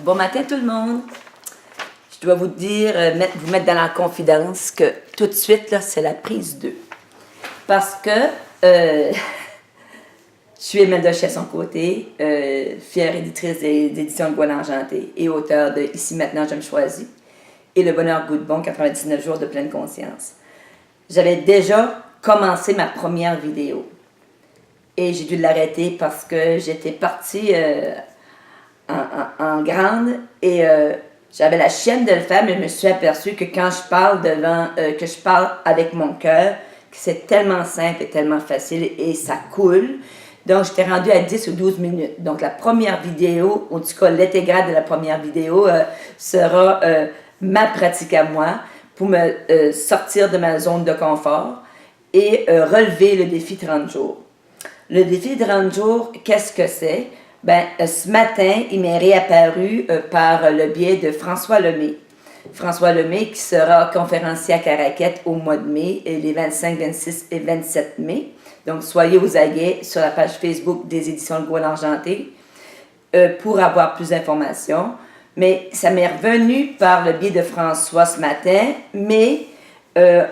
Bon matin tout le monde. Je dois vous dire, vous mettre dans la confidence que tout de suite, là, c'est la prise 2. Parce que je suis Imelda Chasson-Côté, fière éditrice des éditions de Gouin Argenté et auteure de Ici maintenant je me choisis et Le bonheur goûte bon, 99 jours de pleine conscience. J'avais déjà commencé ma première vidéo et j'ai dû l'arrêter parce que j'étais partie en grande et j'avais la chienne de le faire, mais je me suis aperçue que quand je parle que je parle avec mon cœur, que c'est tellement simple et tellement facile et ça coule. Donc, j'étais rendue à 10 ou 12 minutes. Donc, la première vidéo, en tout cas, l'intégrale de la première vidéo sera ma pratique à moi pour me sortir de ma zone de confort et relever le défi 30 jours. Le défi 30 jours, qu'est-ce que c'est? Ben, ce matin, il m'est réapparu par le biais de François Lemay. François Lemay qui sera conférencier à Caraquette au mois de mai, les 25, 26 et 27 mai. Donc, soyez aux aguets sur la page Facebook des éditions Le Gouin Argenté pour avoir plus d'informations. Mais ça m'est revenu par le biais de François ce matin, mais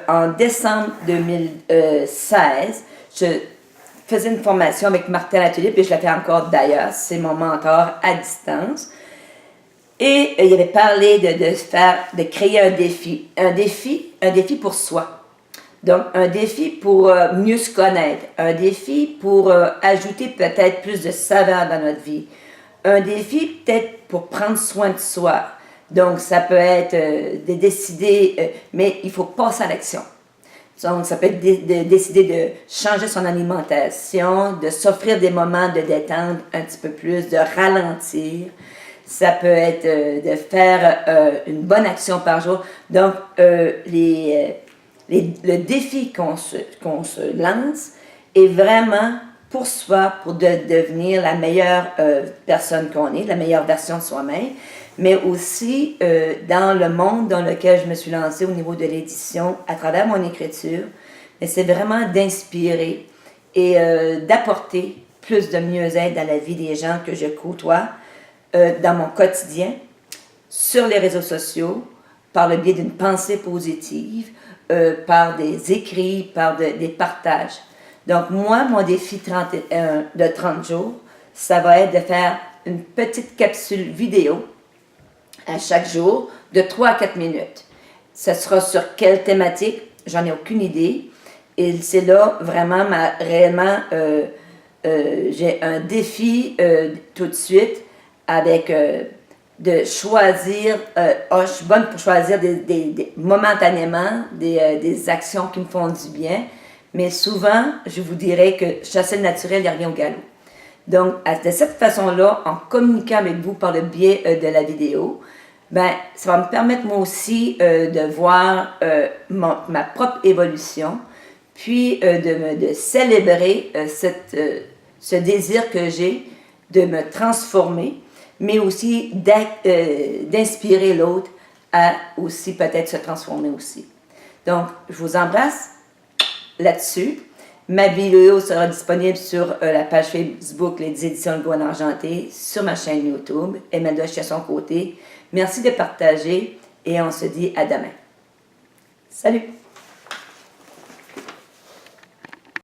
en décembre 2016, je faisais une formation avec Martin Latelier, puis je la fais encore d'ailleurs, c'est mon mentor à distance. Et il avait parlé de créer un défi pour soi. Donc, un défi pour mieux se connaître, un défi pour ajouter peut-être plus de saveur dans notre vie, un défi peut-être pour prendre soin de soi. Donc, ça peut être de décider, mais il faut passer à l'action. Donc, ça peut être de décider de changer son alimentation, de s'offrir des moments de détente un petit peu plus, de ralentir. Ça peut être de faire une bonne action par jour. Donc, le défi qu'on se lance est vraiment pour soi, pour devenir la meilleure personne qu'on est, la meilleure version de soi-même, mais aussi dans le monde dans lequel je me suis lancée au niveau de l'édition, à travers mon écriture. Mais c'est vraiment d'inspirer et d'apporter plus de mieux-être dans la vie des gens que je côtoie, dans mon quotidien, sur les réseaux sociaux, par le biais d'une pensée positive, par des écrits, par des partages. Donc moi, mon défi de 30 jours, ça va être de faire une petite capsule vidéo à chaque jour de 3 à 4 minutes. Ça sera sur quelle thématique? J'en ai aucune idée. Et c'est là vraiment réellement, j'ai un défi tout de suite avec de choisir, je suis bonne pour choisir momentanément des actions qui me font du bien, mais souvent, je vous dirais que chasser le naturel, il n'y a rien au galop. Donc, de cette façon-là, en communiquant avec vous par le biais de la vidéo, ben, ça va me permettre moi aussi de voir ma propre évolution, puis de célébrer ce désir que j'ai de me transformer, mais aussi d'inspirer l'autre à aussi peut-être se transformer aussi. Donc, je vous embrasse là-dessus. Ma vidéo sera disponible sur la page Facebook Les éditions Le Gouin Argenté, sur ma chaîne YouTube, Imelda Chasson-Côté. Merci de partager et on se dit à demain. Salut!